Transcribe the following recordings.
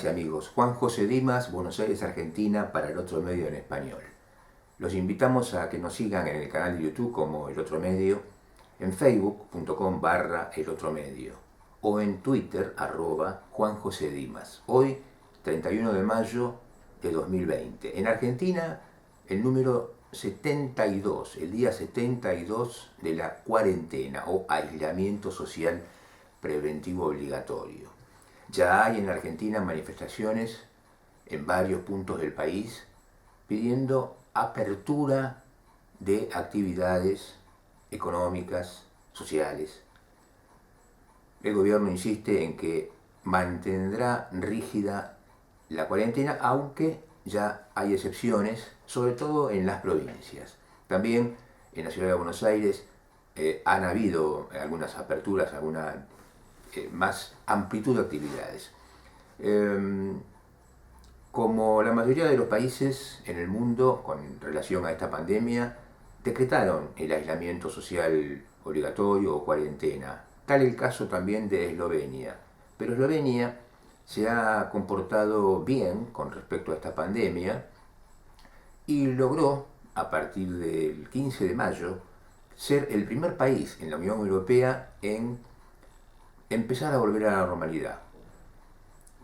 amigas y amigos, Juan José Dimas, Buenos Aires, Argentina, para El Otro Medio en español. Los invitamos a que nos sigan en el canal de YouTube como El Otro Medio, en facebook.com/El Otro Medio o en Twitter @Juan José Dimas. Hoy, 31 de mayo de 2020. En Argentina, el número 72, el día 72 de la cuarentena o aislamiento social preventivo obligatorio. Ya hay en Argentina manifestaciones en varios puntos del país pidiendo apertura de actividades económicas, sociales. El gobierno insiste en que mantendrá rígida la cuarentena, aunque ya hay excepciones, sobre todo en las provincias. También en la ciudad de Buenos Aires han habido algunas aperturas, alguna más amplitud de actividades. Como la mayoría de los países en el mundo con relación a esta pandemia, decretaron el aislamiento social obligatorio o cuarentena. Tal el caso también de Eslovenia. Pero Eslovenia se ha comportado bien con respecto a esta pandemia y logró, a partir del 15 de mayo, ser el primer país en la Unión Europea en empezar a volver a la normalidad.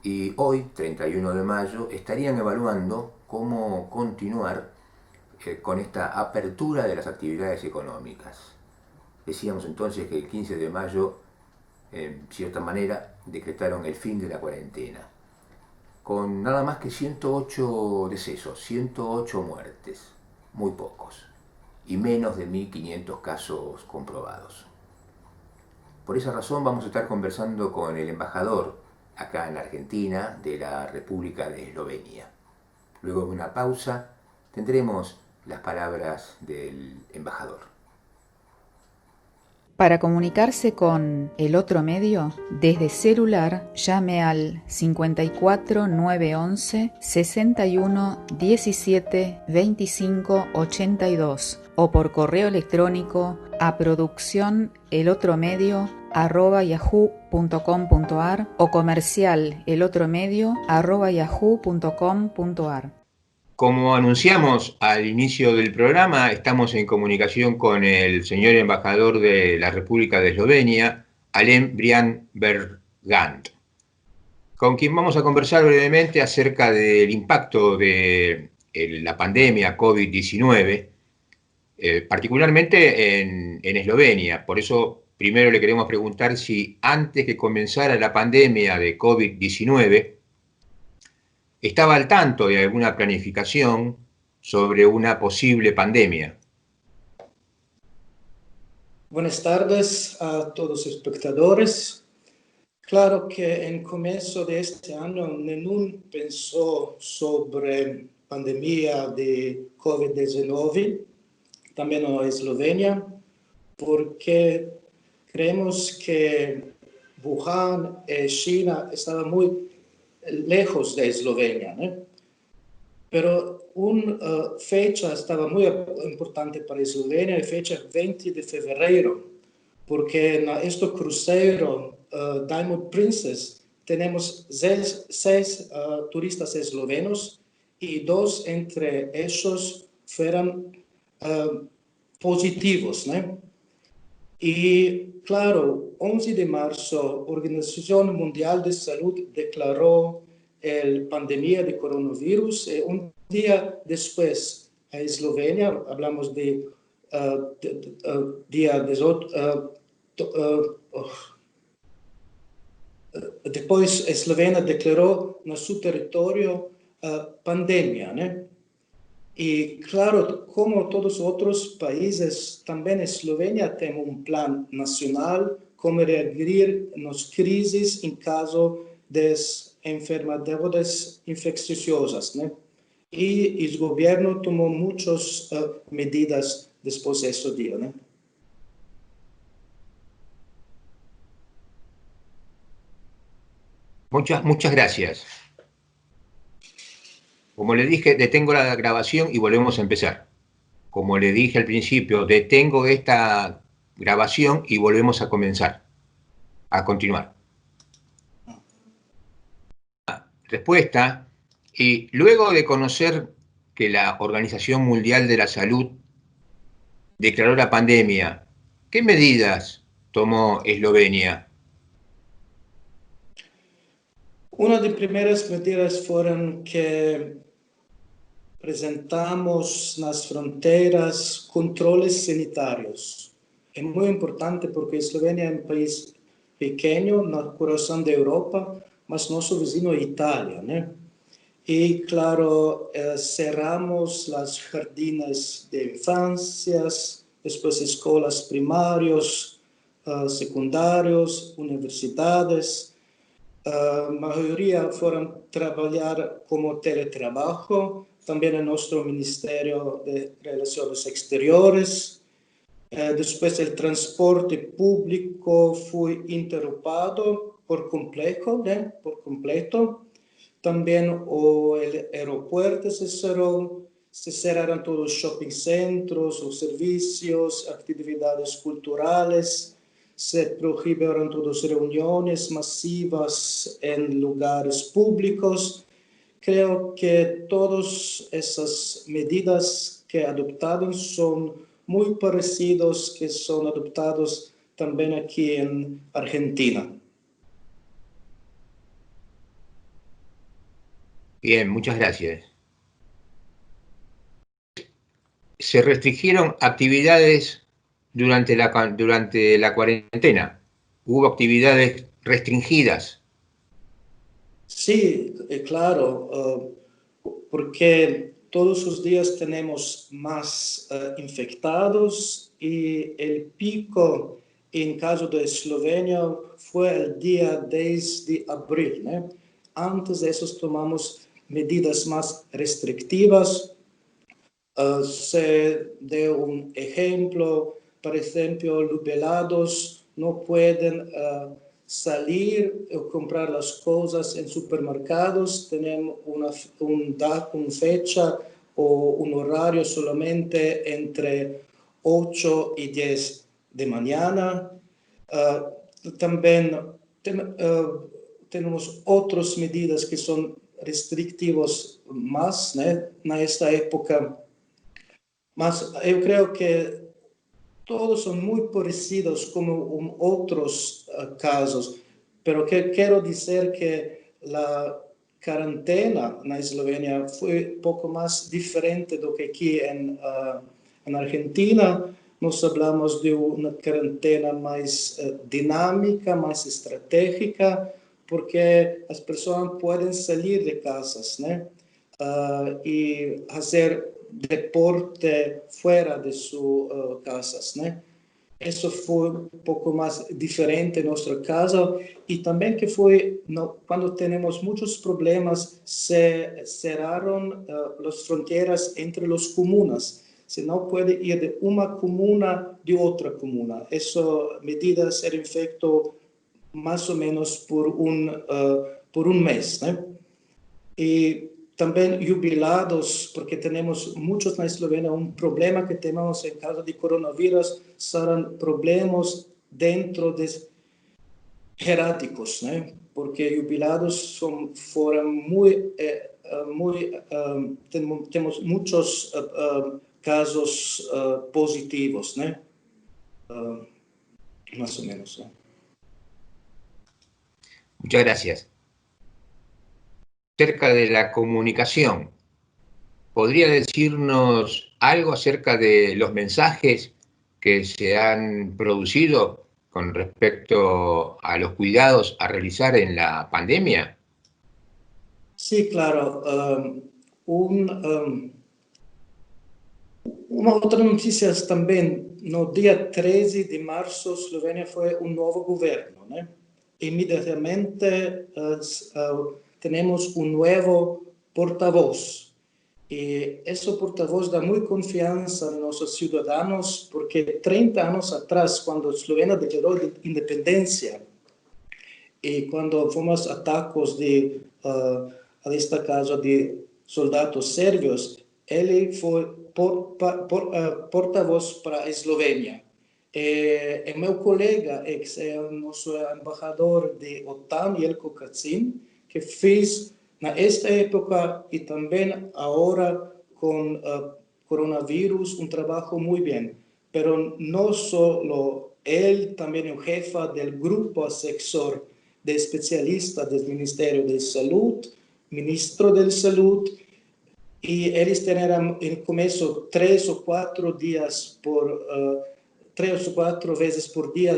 Y hoy, 31 de mayo, estarían evaluando cómo continuar con esta apertura de las actividades económicas. Decíamos entonces que el 15 de mayo, en cierta manera, decretaron el fin de la cuarentena, con nada más que 108 decesos, 108 muertes, muy pocos, y menos de 1.500 casos comprobados. Por esa razón vamos a estar conversando con el embajador acá en Argentina de la República de Eslovenia. Luego de una pausa tendremos las palabras del embajador. Para comunicarse con El Otro Medio, desde celular llame al 54 911 61 17 25 82 o por correo electrónico a produccionelotromedio@yahoo.com.ar o comercial elotromedio@yahoo.com.ar. Como anunciamos al inicio del programa, estamos en comunicación con el señor embajador de la República de Eslovenia, Alen Brian Bergant, con quien vamos a conversar brevemente acerca del impacto de la pandemia COVID-19, particularmente en Eslovenia. Por eso, primero le queremos preguntar si antes que comenzara la pandemia de COVID-19, estaba al tanto de alguna planificación sobre una posible pandemia. Buenas tardes a todos los espectadores. Claro que en comienzo de este año ninguno pensó sobre pandemia de COVID-19, también en Eslovenia, porque creemos que Wuhan y China estaban muy lejos de Eslovenia, ¿no? Pero una fecha estaba muy importante para Eslovenia, la fecha 20 de febrero, porque en este crucero Diamond Princess tenemos seis turistas eslovenos y dos entre ellos fueron positivos, ¿no? Y claro, 11 de marzo, Organización Mundial de Salud declaró la pandemia de coronavirus. Un día después, a Eslovenia, hablamos de día después Eslovenia declaró en su territorio pandemia, ¿no? Y claro, como todos los otros países, también Eslovenia tiene un plan nacional como reagir en las crisis en caso de enfermedades infecciosas, ¿no? Y el gobierno tomó muchas medidas después de ese día, ¿no? Muchas gracias. Como le dije, detengo la grabación y volvemos a empezar. Como le dije al principio, detengo esta grabación y volvemos a comenzar, a continuar. respuesta. Y luego de conocer que la Organización Mundial de la Salud declaró la pandemia, ¿qué medidas tomó Eslovenia? Una de las primeras medidas fueron que presentamos nas fronteiras controles sanitários. É muito importante porque a Eslovênia é um país pequeno no coração da Europa, mas nosso vizinho é Itália, né? E, claro, cerramos as jardines de infâncias, depois escolas primárias, secundários, universidades. A maioria foram trabalhar como teletrabalho, também no nosso Ministério de Relações Exteriores. Depois, o transporte público foi interrompido por completo, né? Por completo. Também o aeroporto se cerraram todos os shopping centros, os serviços, atividades culturais, se proibiram todas as reuniões massivas em lugares públicos. Creio que todas essas medidas que adoptaram são muito parecidas que são adoptadas também aqui em Argentina. Bien, muchas gracias. Se restringieron actividades durante la cuarentena. Hubo actividades restringidas. Sí, claro, porque todos os dias temos mais infectados e o pico, em caso da Eslovênia, foi o dia 10 de abril, né? Antes disso, tomamos medidas mais restritivas. Se deu um exemplo, por exemplo, jubilados não podem salir ou comprar as coisas em supermercados, temos uma fecha ou um horário somente entre 8 e 10 de manhã. Também temos outras medidas que são restritivas mais, né, nesta época. Mas eu creio que todos são muito parecidos como outros casos, pero que quero dizer que a quarentena na Eslovênia foi um pouco mais diferente do que aqui em Argentina. Nós falamos de uma quarentena mais dinâmica, mais estratégica, porque as pessoas podem sair de casas, né? E fazer deporte fora de suas casas, né? Isso foi um pouco mais diferente em nosso caso e também que foi quando temos muitos problemas se cerraram as fronteiras entre as comunas. Se não pode ir de uma comuna de outra comuna. Essa medida será feita mais ou menos por um mês, né? E também jubilados, porque temos muitos na Eslovênia, problema que temos em caso de coronavírus, serão problemas dentro dos hierárquicos, né? Porque jubilados foram temos muitos casos positivos, né? Mais ou menos, né? Muchas gracias. Acerca de la comunicación, ¿podría decirnos algo acerca de los mensajes que se han producido con respecto a los cuidados a realizar en la pandemia? Sí, claro. Uma outra notícia também, no dia 13 de março, Eslovênia foi um novo governo, né? Imediatamente temos um novo porta-voz. E esse porta-voz dá muita confiança aos nossos cidadãos, porque 30 anos atrás, quando a Eslovênia declarou independência, e quando fomos ataques neste caso de soldados sérvios, ele foi porta-voz para a Eslovênia. E meu colega, que é o nosso embaixador de OTAN, Jelko Kacin, que fez en esta época y también ahora con coronavirus, un trabajo muy bien. Pero no solo él, también el jefe del grupo asesor de especialistas del Ministerio de Salud, ministro de Salud, y ellos tenían en comienzo 3 o 4 veces por día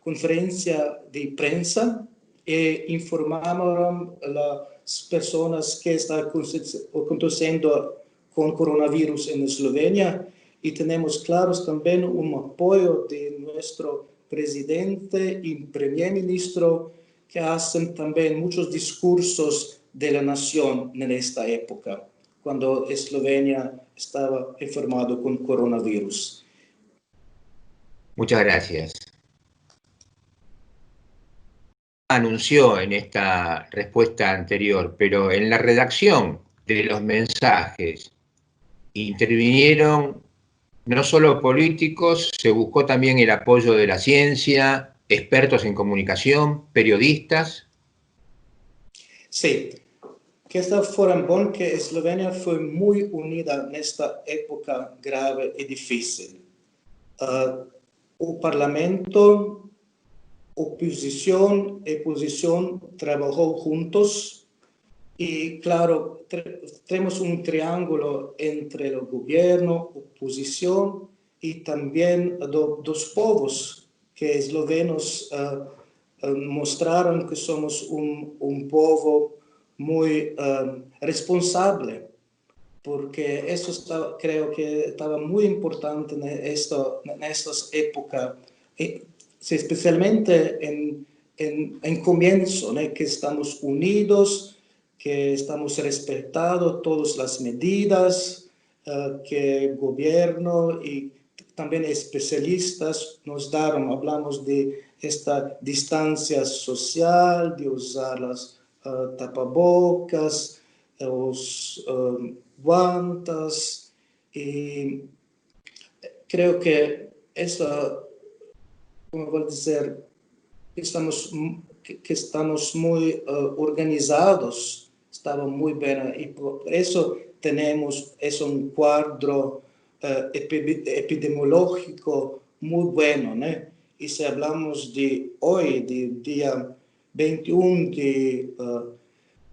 conferencia de prensa e informaban a las personas que están aconteciendo con coronavirus en Eslovenia, y tenemos claros también un apoyo de nuestro presidente y primer ministro, que hacen también muchos discursos de la nación en esta época, cuando Eslovenia estaba enfermado con coronavirus. Muchas gracias. Anunció en esta respuesta anterior, pero en la redacción de los mensajes intervinieron no solo políticos, se buscó también el apoyo de la ciencia, expertos en comunicación, periodistas. Sí, que esta fuera bom que Eslovenia fue muy unida en esta época grave y difícil. El Parlamento, oposición y posición trabajó juntos, y claro, tenemos un triángulo entre el gobierno, oposición y también dos pueblos que eslovenos mostraron que somos un pueblo muy responsable, porque eso creo que estaba muy importante en estas épocas, especialmente en comienzo, ¿no? Que estamos unidos, que estamos respetando todas las medidas que el gobierno y también especialistas nos dieron. Hablamos de esta distancia social, de usar las tapabocas, los guantes, y creo que eso, como voy a decir, que estamos muy organizados, estaba muy bien, y por eso tenemos un cuadro epidemiológico muy bueno, ¿no? Y si hablamos de hoy, del día 21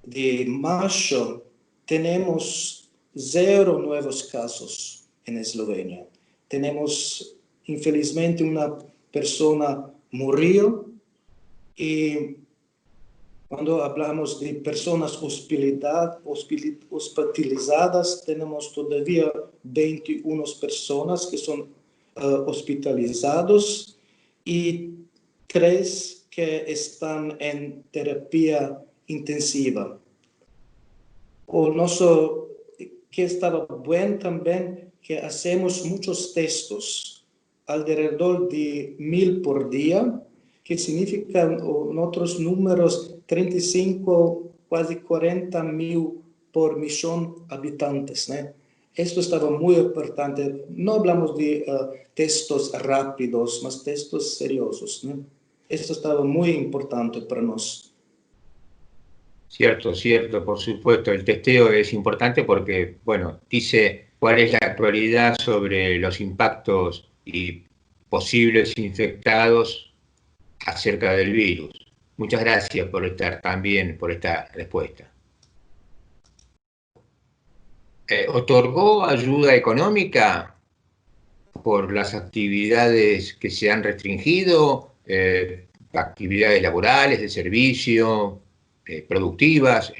de marzo, tenemos 0 nuevos casos en Eslovenia. Tenemos, infelizmente, una persona murió, y cuando hablamos de personas hospitalizadas, tenemos todavía 21 personas que son hospitalizados, y 3 que están en terapia intensiva. O noso, que estaba bueno también, que hacemos muchos testos, alrededor de 1000 por día, que significan en otros números 35, casi 40.000 por millón de habitantes, ¿no? Esto estaba muy importante. No hablamos de testos rápidos, mas testos seriosos, ¿no? Esto estaba muy importante para nosotros. Cierto, cierto, por supuesto. El testeo es importante porque, bueno, dice cuál es la actualidad sobre los impactos y posibles infectados acerca del virus. Muchas gracias por estar también, por esta respuesta. ¿Otorgó ayuda económica por las actividades que se han restringido, actividades laborales, de servicio, productivas?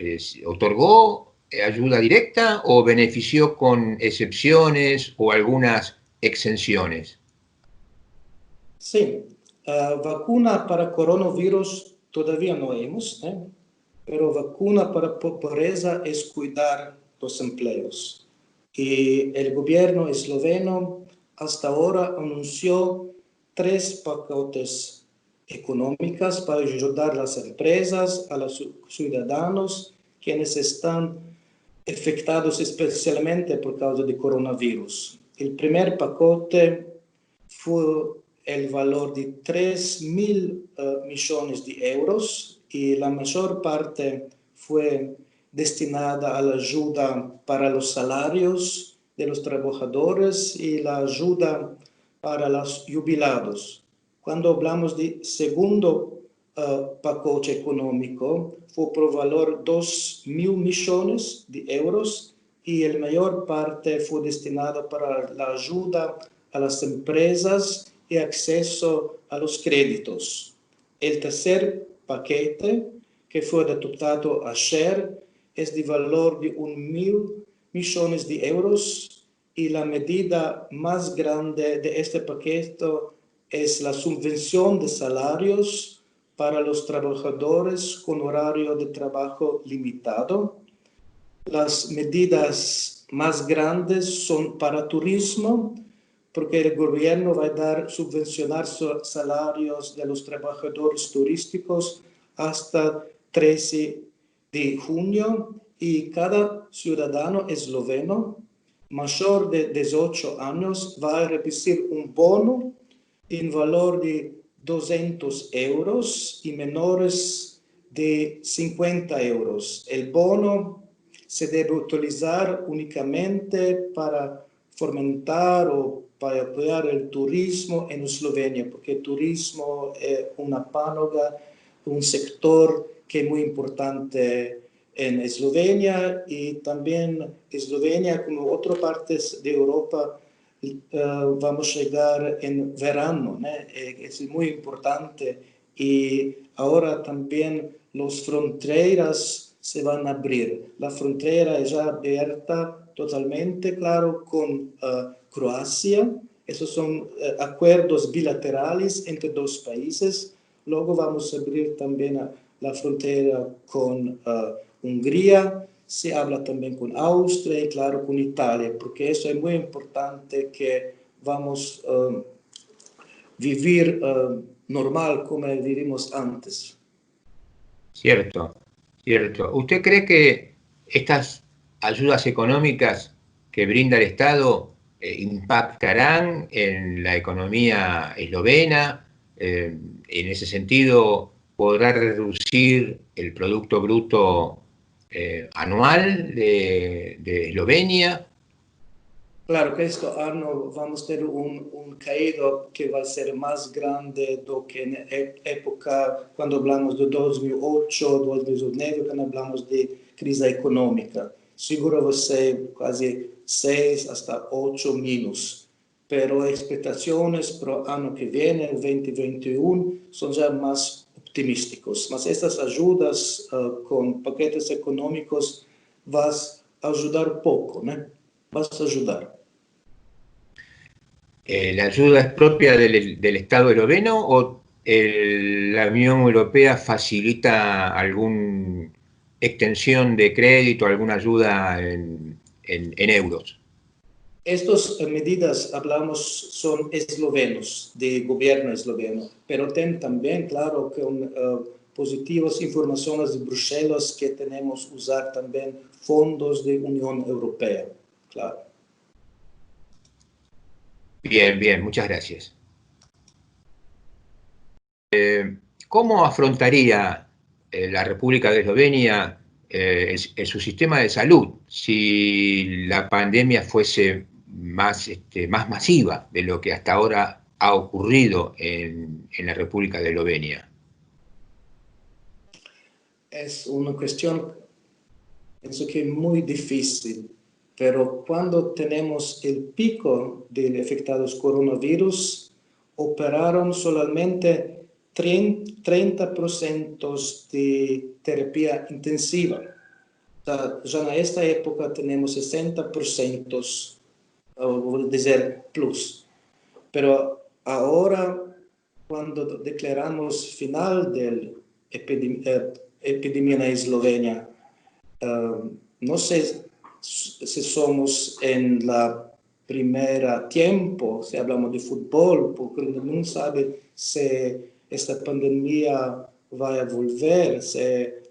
¿Otorgó ayuda directa o benefició con excepciones o algunas exenciones? Sí, vacuna para coronavirus todavía no hemos, pero vacuna para pobreza es cuidar los empleos. Y el gobierno esloveno hasta ahora anunció 3 paquetes económicos para ayudar a las empresas, a los ciudadanos quienes están afectados especialmente por causa del coronavirus. El primer paquete fue el valor de 3.000 millones de euros, y la mayor parte fue destinada a la ayuda para los salarios de los trabajadores y la ayuda para los jubilados. Cuando hablamos de segundo pacote económico, fue por valor 2.000 millones de euros y la mayor parte fue destinada para la ayuda a las empresas y acceso a los créditos. El tercer paquete, que fue adoptado ayer, es de valor de 1.000 millones de euros y la medida más grande de este paquete es la subvención de salarios para los trabajadores con horario de trabajo limitado. Las medidas más grandes son para turismo, porque el gobierno va a subvencionar salarios de los trabajadores turísticos hasta 13 de junio y cada ciudadano esloveno mayor de 18 años va a recibir un bono en valor de 200 euros y menores de 50 euros. El bono se debe utilizar únicamente para fomentar o para apoyar el turismo en Eslovenia, porque el turismo es una pánoga, un sector que es muy importante en Eslovenia y también Eslovenia, como otras partes de Europa, vamos a llegar en verano, ¿no? Es muy importante y ahora también las fronteras se van a abrir. La frontera es ya abierta totalmente, claro, con Croacia. Esos son acuerdos bilaterales entre dos países. Luego vamos a abrir también la frontera con Hungría. Se habla también con Austria y claro con Italia, porque eso es muy importante que vamos a vivir normal como vivimos antes. Cierto, cierto. ¿Usted cree que estas ayudas económicas que brinda el Estado impactarán en la economía eslovena? En ese sentido, ¿podrá reducir el Producto Bruto anual de Eslovenia? Claro que este año vamos a tener un caído que va a ser más grande do que en época cuando hablamos de 2008, 2009, cuando hablamos de crisis económica. Seguro va a ser casi 6 hasta 8 menos. Pero expectaciones para el año que viene, el 2021, son ya más optimísticos. Mas estas ayudas con paquetes económicos van a ayudar poco, ¿no? Vas a ayudar. ¿La ayuda es propia del Estado esloveno o la Unión Europea facilita alguna extensión de crédito, alguna ayuda en euros? Estas medidas, hablamos, son eslovenos, de gobierno esloveno, pero también, claro, con positivas informaciones de Bruselas que tenemos que usar también fondos de Unión Europea, claro. Bien, bien, muchas gracias. ¿Cómo afrontaría la República de Eslovenia su sistema de salud si la pandemia fuese más masiva de lo que hasta ahora ha ocurrido en la República de Eslovenia? Es una cuestión, pienso que muy difícil, pero cuando tenemos el pico de afectados coronavirus, operaron solamente 30% de terapia intensiva. Ya en esta época tenemos 60%, voy a decir plus. Pero ahora, cuando declaramos final de la epidemia en Eslovenia, no sé si somos en la primera tiempo, si hablamos de fútbol, porque no sabe si esta pandemia va a volver, si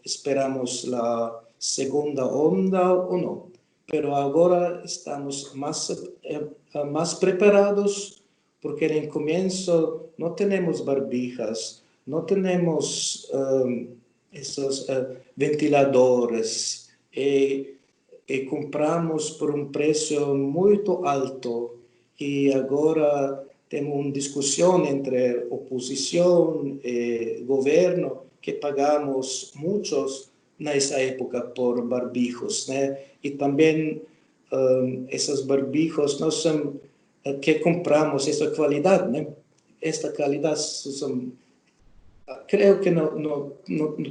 esperamos la segunda onda o no. Pero ahora estamos más preparados porque en el comienzo no tenemos barbijas, no tenemos esos ventiladores, e compramos por um preço muito alto e agora temos uma discussão entre oposição e governo que pagamos muitos nessa época por barbijos, né? E também esses barbijos não são que compramos essa qualidade, né? Esta qualidade são, creio que no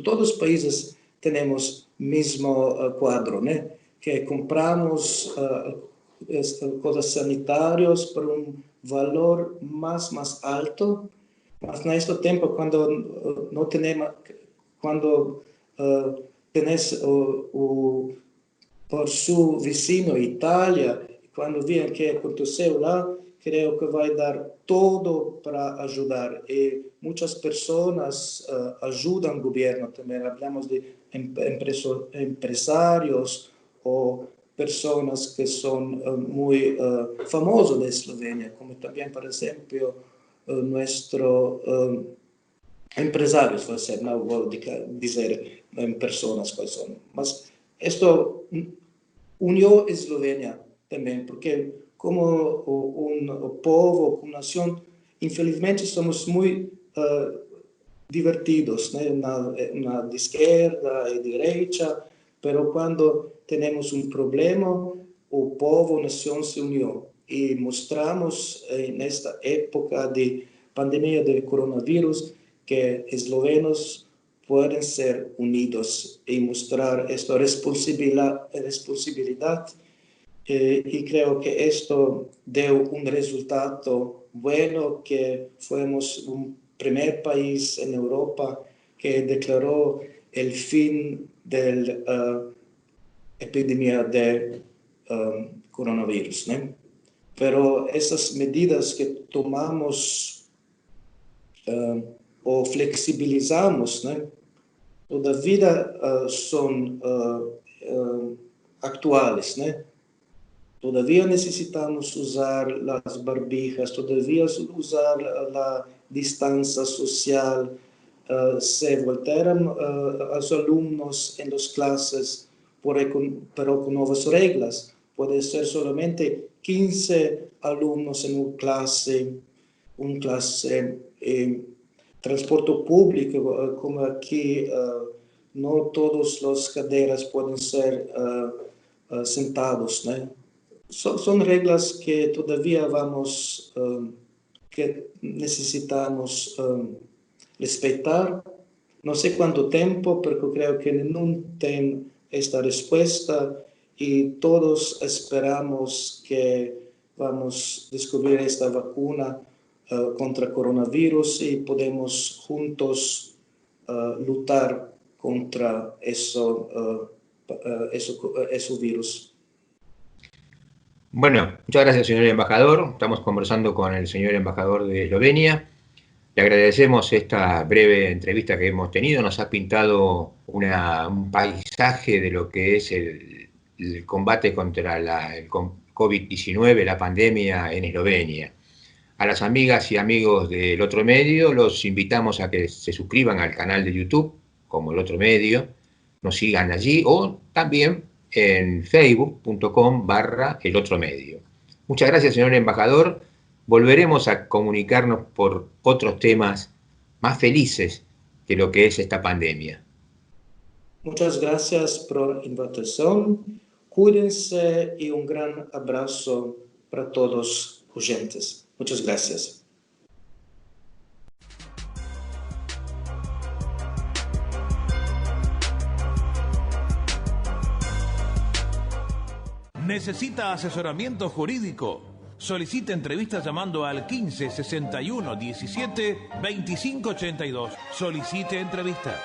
todos os países temos mesmo quadro, né? Que compramos coisas sanitárias por um valor mais alto, mas neste tempo quando não temos, quando tens por seu vizinho Itália, quando viram o que aconteceu lá, creio que vai dar todo para ajudar. E muitas pessoas ajudam o governo também. Falamos de empresários ou pessoas que são muito famosas da Eslovênia, como também, por exemplo, nosso empresários, você não vou dizer pessoas quais são, mas isto uniu a Eslovênia também, porque como um povo, como nação, infelizmente somos muito divertidos, né? Na de esquerda e direita, pero quando temos um problema, o povo, a nação se uniu e mostramos nesta época de pandemia do coronavírus que eslovenos podem ser unidos e mostrar esta responsabilidade e creio que isto deu um resultado bueno, que fomos um primeiro país em Europa que declarou o fim da epidemia de coronavírus, né? Pero essas medidas que tomamos ou flexibilizamos, né? Todavia são atuais, né? Todavia necessitamos usar as barbijas, todavia usar a distância social. Se voltaram os alunos em as classes, pero com novas regras, pode ser somente 15 alunos em uma classe transporte público, como aqui, não todas as cadeiras podem ser sentados, né? São regras que todavia que necessitamos respeitar. Não sei quanto tempo, porque eu creio que não tem esta resposta e todos esperamos que vamos descobrir esta vacuna contra coronavírus y podemos juntos luchar contra ese virus. Bueno, muchas gracias, señor embajador. Estamos conversando con el señor embajador de Eslovenia. Le agradecemos esta breve entrevista que hemos tenido. Nos ha pintado un paisaje de lo que es el combate contra el COVID-19, la pandemia en Eslovenia. A las amigas y amigos del Otro Medio los invitamos a que se suscriban al canal de YouTube como El Otro Medio, nos sigan allí o también en facebook.com/El Otro Medio. Muchas gracias, señor embajador. Volveremos a comunicarnos por otros temas más felices de lo que es esta pandemia. Muchas gracias por la invitación. Cuídense y un gran abrazo para todos los oyentes. Muchas gracias. ¿Necesita asesoramiento jurídico? Solicite entrevistas llamando al 15 61 17 25 82. Solicite entrevista.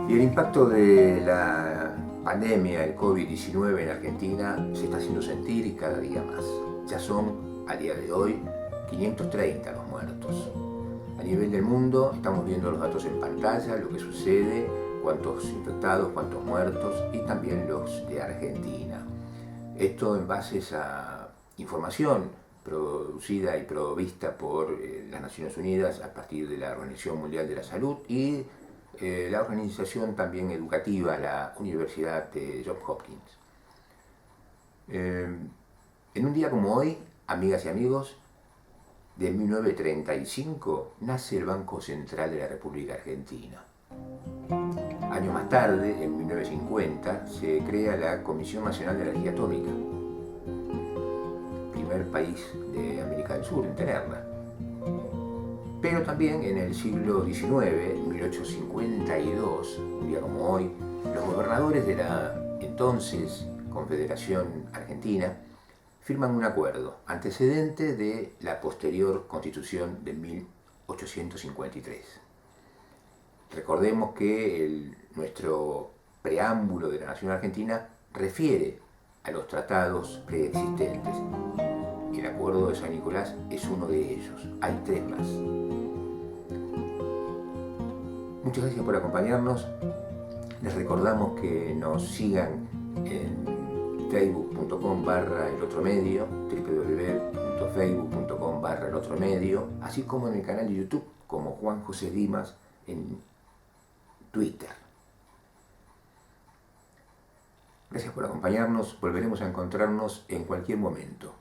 Y el impacto de la pandemia, el COVID-19 en Argentina, se está haciendo sentir y cada día más. Ya son, a día de hoy, 530 los muertos. A nivel del mundo, estamos viendo los datos en pantalla, lo que sucede, cuántos infectados, cuántos muertos y también los de Argentina. Esto en base a información producida y provista por las Naciones Unidas a partir de la Organización Mundial de la Salud y la organización también educativa, la Universidad de Johns Hopkins. En un día como hoy, amigas y amigos, de 1935 nace el Banco Central de la República Argentina. Años más tarde, en 1950, se crea la Comisión Nacional de Energía Atómica, primer país de América del Sur en tenerla. Pero también en el siglo XIX, en 1852, un día como hoy, los gobernadores de la entonces Confederación Argentina firman un acuerdo, antecedente de la posterior Constitución de 1853. Recordemos que nuestro preámbulo de la Nación Argentina refiere a los tratados preexistentes. El Acuerdo de San Nicolás es uno de ellos. Hay 3 más. Muchas gracias por acompañarnos. Les recordamos que nos sigan en facebook.com/elotromedio, www.facebook.com/elotromedio, así como en el canal de YouTube como Juan José Dimas en Twitter. Gracias por acompañarnos, volveremos a encontrarnos en cualquier momento.